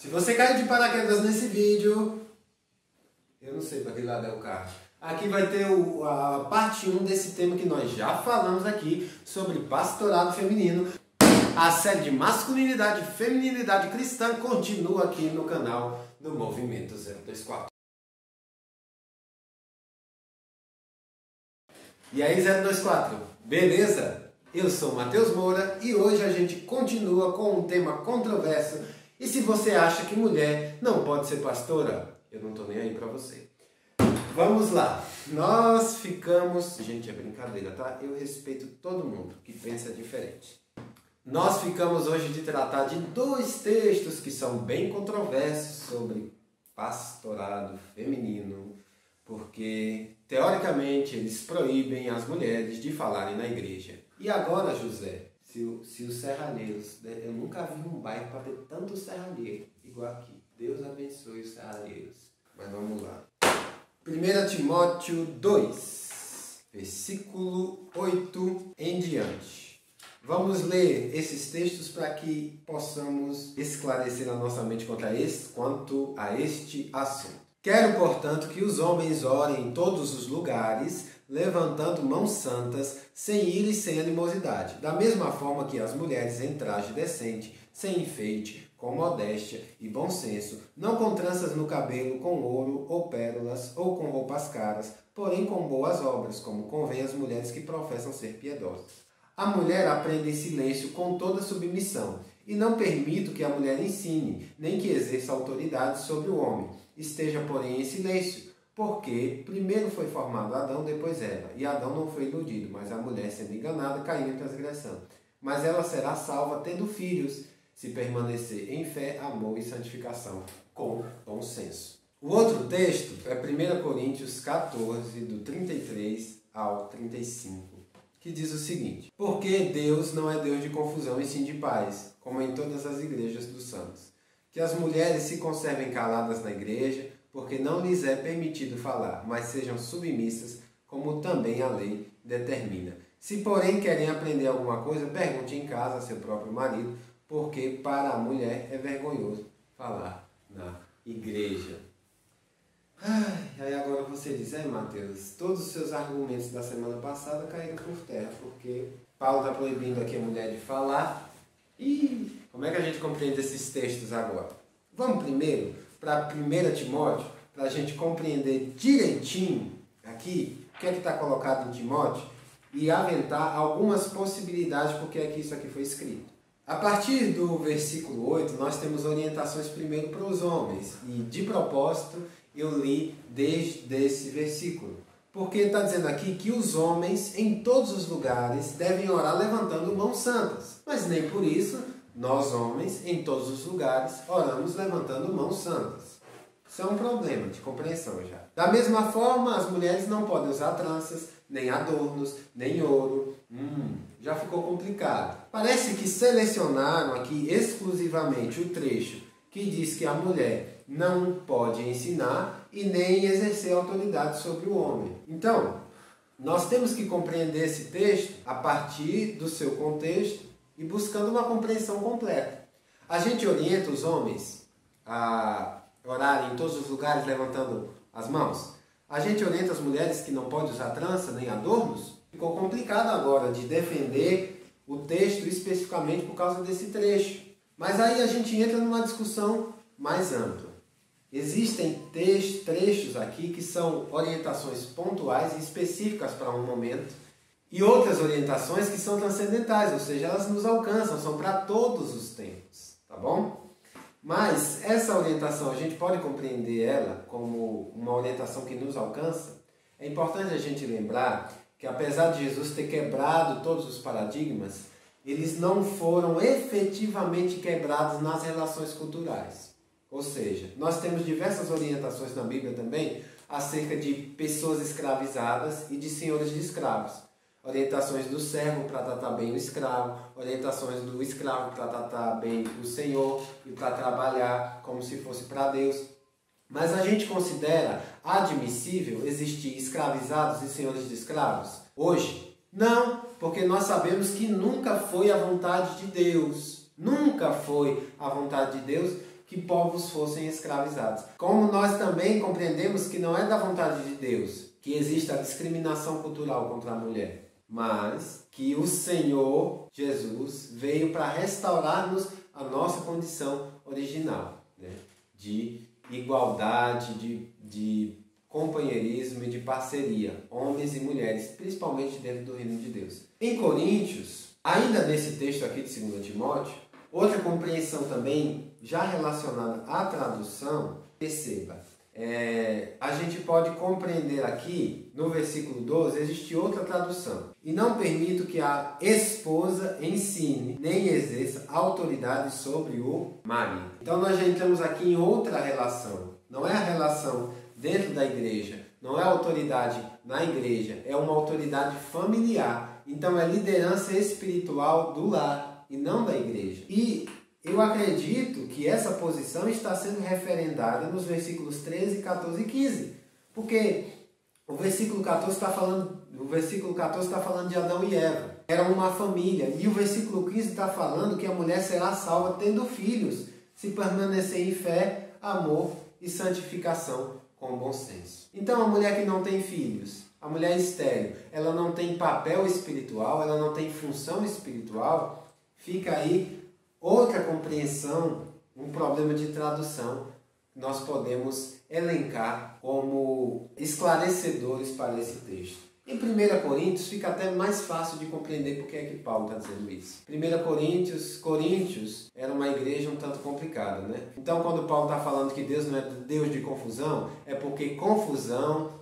Se você caiu de paraquedas nesse vídeo, eu não sei para que lado é o carro. Aqui vai ter a parte 1 desse tema que nós já falamos aqui sobre pastorado feminino. A série de masculinidade e feminilidade cristã continua aqui no canal do Movimento 024. E aí 024, beleza? Eu sou Matheus Moura e hoje a gente continua com um tema controverso. E se você acha que mulher não pode ser pastora, eu não tô nem aí pra você. Vamos lá, nós ficamos... Gente, é brincadeira, tá? Eu respeito todo mundo que pensa diferente. Nós ficamos hoje de tratar de dois textos que são bem controversos sobre pastorado feminino, porque, teoricamente, eles proíbem as mulheres de falarem na igreja. E agora, José, se os serralheiros... Eu nunca vi um bairro para ter tanto serralheiro igual aqui. Deus abençoe os serralheiros. Mas vamos lá. 1 Timóteo 2, versículo 8 em diante. Vamos ler esses textos para que possamos esclarecer a nossa mente quanto a este assunto. Quero, portanto, que os homens orem em todos os lugares, levantando mãos santas, sem ira e sem animosidade. Da mesma forma que as mulheres em traje decente, sem enfeite, com modéstia e bom senso, não com tranças no cabelo, com ouro ou pérolas, ou com roupas caras, porém com boas obras, como convém às mulheres que professam ser piedosas. A mulher aprende em silêncio com toda submissão, e não permito que a mulher ensine, nem que exerça autoridade sobre o homem. Esteja, porém, em silêncio, porque primeiro foi formado Adão, depois Eva, e Adão não foi iludido, mas a mulher, sendo enganada, caiu em transgressão. Mas ela será salva tendo filhos, se permanecer em fé, amor e santificação, com bom senso. O outro texto é 1 Coríntios 14, do 33 ao 35, que diz o seguinte: porque Deus não é Deus de confusão e sim de paz, como em todas as igrejas dos santos. Que as mulheres se conservem caladas na igreja, porque não lhes é permitido falar, mas sejam submissas, como também a lei determina. Se, porém, querem aprender alguma coisa, pergunte em casa a seu próprio marido, porque para a mulher é vergonhoso falar na igreja. Aí agora você diz, Matheus, todos os seus argumentos da semana passada caíram por terra, porque Paulo está proibindo aqui a mulher de falar. E como é que a gente compreende esses textos agora? Vamos primeiro para 1 Timóteo, para a gente compreender direitinho aqui o que é que está colocado em Timóteo e aventar algumas possibilidades porque é que isso aqui foi escrito. A partir do versículo 8, nós temos orientações primeiro para os homens. E, de propósito, eu li desde esse versículo. Porque está dizendo aqui que os homens, em todos os lugares, devem orar levantando mãos santas. Mas nem por isso, nós homens, em todos os lugares, oramos levantando mãos santas. Isso é um problema de compreensão já. Da mesma forma, as mulheres não podem usar tranças, nem adornos, nem ouro. Já ficou complicado. Parece que selecionaram aqui exclusivamente o trecho que diz que a mulher não pode ensinar e nem exercer autoridade sobre o homem. Então, nós temos que compreender esse texto a partir do seu contexto e buscando uma compreensão completa. A gente orienta os homens a orarem em todos os lugares levantando as mãos. A gente orienta as mulheres que não podem usar trança nem adornos. Ficou complicado agora de defender o texto especificamente por causa desse trecho. Mas aí a gente entra numa discussão mais ampla. Existem trechos aqui que são orientações pontuais e específicas para um momento e outras orientações que são transcendentais, ou seja, elas nos alcançam, são para todos os tempos, tá bom? Mas essa orientação, a gente pode compreender ela como uma orientação que nos alcança. É importante a gente lembrar que apesar de Jesus ter quebrado todos os paradigmas, eles não foram efetivamente quebrados nas relações culturais. Ou seja, nós temos diversas orientações na Bíblia também acerca de pessoas escravizadas e de senhores de escravos. Orientações do servo para tratar bem o escravo, orientações do escravo para tratar bem o senhor e para trabalhar como se fosse para Deus. Mas a gente considera admissível existir escravizados e senhores de escravos hoje? Não, porque nós sabemos que nunca foi a vontade de Deus. Nunca foi a vontade de Deus que povos fossem escravizados. Como nós também compreendemos que não é da vontade de Deus que exista a discriminação cultural contra a mulher, mas que o Senhor Jesus veio para restaurar-nos a nossa condição original, né? De igualdade, de companheirismo e de parceria, homens e mulheres, principalmente dentro do reino de Deus. Em Coríntios, ainda nesse texto aqui de 2 Timóteo, outra compreensão também, já relacionada à tradução, perceba, a gente pode compreender aqui, no versículo 12, existe outra tradução. E não permito que a esposa ensine, nem exerça autoridade sobre o marido. Então nós já entramos aqui em outra relação. Não é a relação dentro da igreja, não é autoridade na igreja, é uma autoridade familiar. Então é liderança espiritual do lar e não da igreja. E eu acredito que essa posição está sendo referendada nos versículos 13, 14 e 15. Porque o versículo 14 está falando de Adão e Eva. Era uma família. E o versículo 15 está falando que a mulher será salva tendo filhos, se permanecer em fé, amor e santificação com bom senso. Então a mulher que não tem filhos, a mulher estéril, ela não tem papel espiritual, ela não tem função espiritual, fica aí outra compreensão, um problema de tradução, nós podemos elencar como esclarecedores para esse texto. Em 1 Coríntios fica até mais fácil de compreender porque é que Paulo está dizendo isso. 1 Coríntios era uma igreja um tanto complicada, né? Então quando Paulo está falando que Deus não é Deus de confusão, é porque confusão,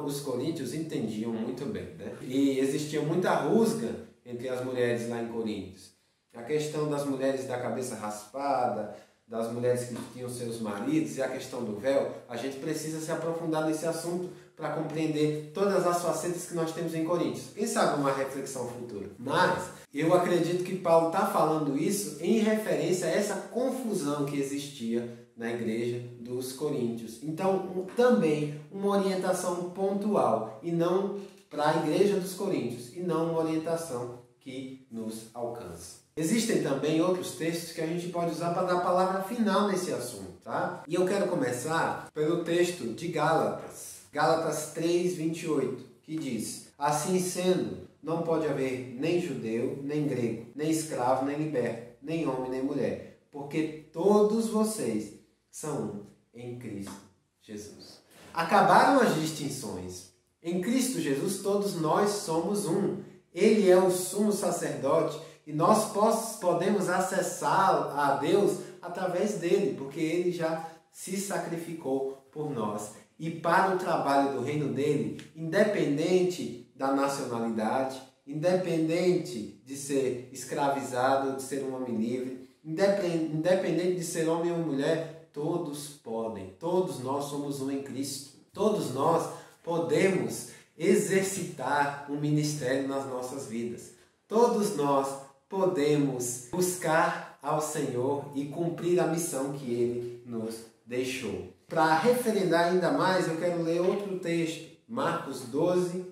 os coríntios entendiam muito bem, né? E existia muita rusga entre as mulheres lá em Coríntios. A questão das mulheres da cabeça raspada, das mulheres que tinham seus maridos e a questão do véu, a gente precisa se aprofundar nesse assunto para compreender todas as facetas que nós temos em Coríntios. Quem sabe uma reflexão futura. Mas eu acredito que Paulo está falando isso em referência a essa confusão que existia na igreja dos coríntios. Então, também uma orientação pontual e não para a igreja dos coríntios e não uma orientação que nos alcança. Existem também outros textos que a gente pode usar para dar a palavra final nesse assunto, tá? E eu quero começar pelo texto de Gálatas 3, 28, que diz: assim sendo, não pode haver nem judeu, nem grego, nem escravo, nem liberto, nem homem, nem mulher, porque todos vocês são um em Cristo Jesus. Acabaram as distinções. Em Cristo Jesus todos nós somos um. Ele é o sumo sacerdote e nós podemos acessar a Deus através dele, porque ele já se sacrificou por nós. E para o trabalho do reino dele, independente da nacionalidade, independente de ser escravizado, de ser um homem livre, independente de ser homem ou mulher, todos podem. Todos nós somos um em Cristo. Todos nós podemos exercitar um ministério nas nossas vidas. Todos nós podemos buscar ao Senhor e cumprir a missão que Ele nos deixou. Para referendar ainda mais, eu quero ler outro texto, Marcos 12,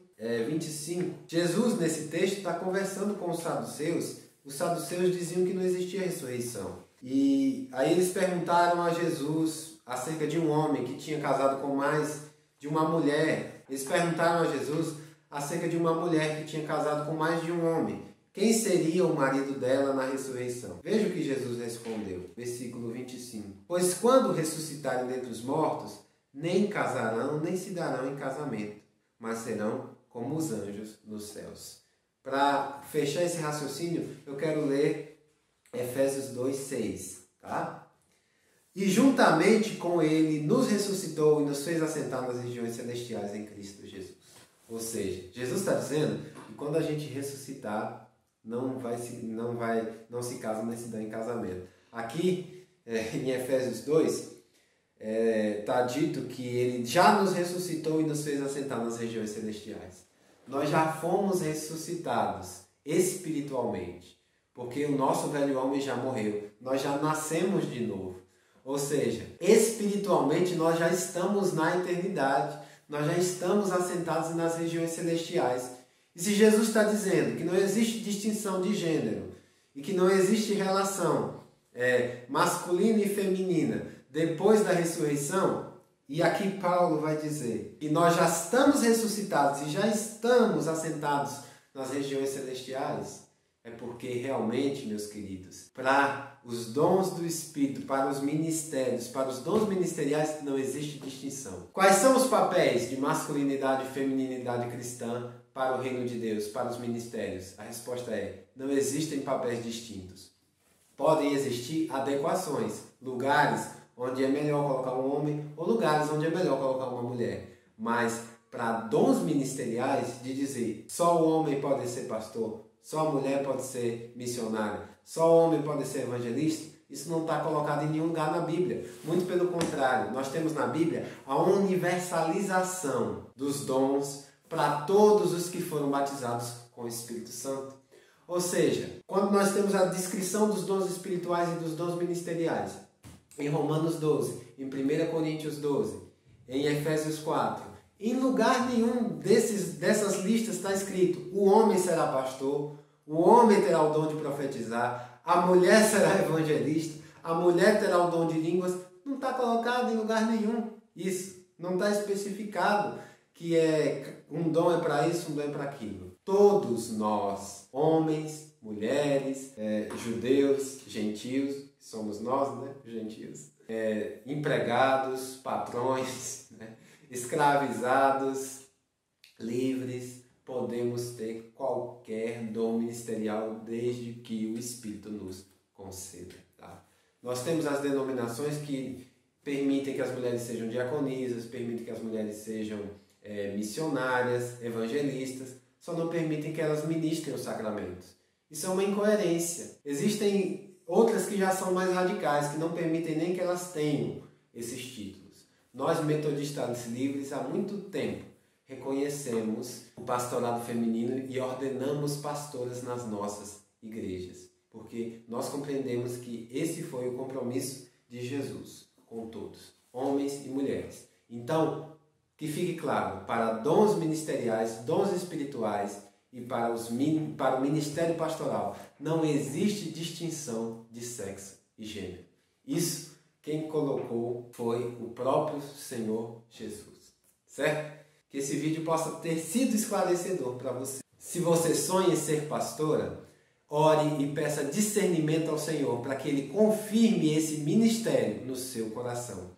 25. Jesus, nesse texto, está conversando com os saduceus. Os saduceus diziam que não existia ressurreição. E aí eles perguntaram a Jesus acerca de um homem que tinha casado com mais de uma mulher. Eles perguntaram a Jesus acerca de uma mulher que tinha casado com mais de um homem. Quem seria o marido dela na ressurreição? Veja o que Jesus respondeu, versículo 25. Pois quando ressuscitarem dentre os mortos, nem casarão, nem se darão em casamento, mas serão como os anjos nos céus. Para fechar esse raciocínio, eu quero ler Efésios 2, 6, tá? E juntamente com ele nos ressuscitou e nos fez assentar nas regiões celestiais em Cristo Jesus. Ou seja, Jesus está dizendo que quando a gente ressuscitar, não se casa nem se dá em casamento. Aqui, em Efésios 2, está dito que ele já nos ressuscitou e nos fez assentar nas regiões celestiais. Nós já fomos ressuscitados espiritualmente, porque o nosso velho homem já morreu. Nós já nascemos de novo. Ou seja, espiritualmente nós já estamos na eternidade. Nós já estamos assentados nas regiões celestiais. E se Jesus está dizendo que não existe distinção de gênero e que não existe relação masculina e feminina depois da ressurreição, e aqui Paulo vai dizer que nós já estamos ressuscitados e já estamos assentados nas regiões celestiais, é porque realmente, meus queridos, para os dons do Espírito, para os ministérios, para os dons ministeriais, não existe distinção. Quais são os papéis de masculinidade e feminilidade cristã para o reino de Deus, para os ministérios? A resposta é: não existem papéis distintos. Podem existir adequações, lugares onde é melhor colocar um homem ou lugares onde é melhor colocar uma mulher. Mas para dons ministeriais, de dizer só o homem pode ser pastor, só a mulher pode ser missionária, só o homem pode ser evangelista, isso não está colocado em nenhum lugar na Bíblia. Muito pelo contrário, nós temos na Bíblia a universalização dos dons para todos os que foram batizados com o Espírito Santo. Ou seja, quando nós temos a descrição dos dons espirituais e dos dons ministeriais, em Romanos 12, em 1 Coríntios 12, em Efésios 4, em lugar nenhum dessas listas está escrito: o homem será pastor, o homem terá o dom de profetizar, a mulher será evangelista, a mulher terá o dom de línguas. Não está colocado em lugar nenhum isso. Não está especificado que um dom é para isso, um dom é para aquilo. Todos nós, homens, mulheres, judeus, gentios, somos nós, né? Gentios, empregados, patrões, né? Escravizados, livres, podemos ter qualquer dom ministerial desde que o Espírito nos conceda. Tá? Nós temos as denominações que permitem que as mulheres sejam diaconisas, permitem que as mulheres sejam missionárias, evangelistas, só não permitem que elas ministrem os sacramentos. Isso é uma incoerência. Existem outras que já são mais radicais, que não permitem nem que elas tenham esses títulos. Nós, metodistas livres, há muito tempo reconhecemos o pastorado feminino e ordenamos pastoras nas nossas igrejas, porque nós compreendemos que esse foi o compromisso de Jesus com todos, homens e mulheres. Então, que fique claro, para dons ministeriais, dons espirituais e para o ministério pastoral, não existe distinção de sexo e gênero. Isso quem colocou foi o próprio Senhor Jesus. Certo? Que esse vídeo possa ter sido esclarecedor para você. Se você sonha em ser pastora, ore e peça discernimento ao Senhor para que Ele confirme esse ministério no seu coração.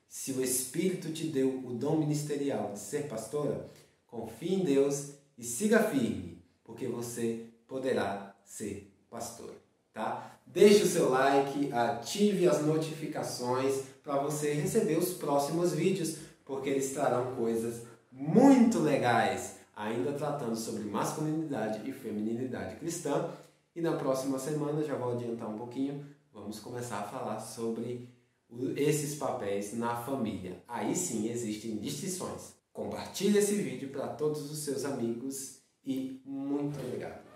Se o Espírito te deu o dom ministerial de ser pastora, confie em Deus e siga firme, porque você poderá ser pastora. Tá? Deixe o seu like, ative as notificações para você receber os próximos vídeos, porque eles trarão coisas muito legais, ainda tratando sobre masculinidade e feminilidade cristã. E na próxima semana, já vou adiantar um pouquinho, vamos começar a falar sobre esses papéis na família. Aí sim existem distinções. Compartilhe esse vídeo para todos os seus amigos e muito obrigado.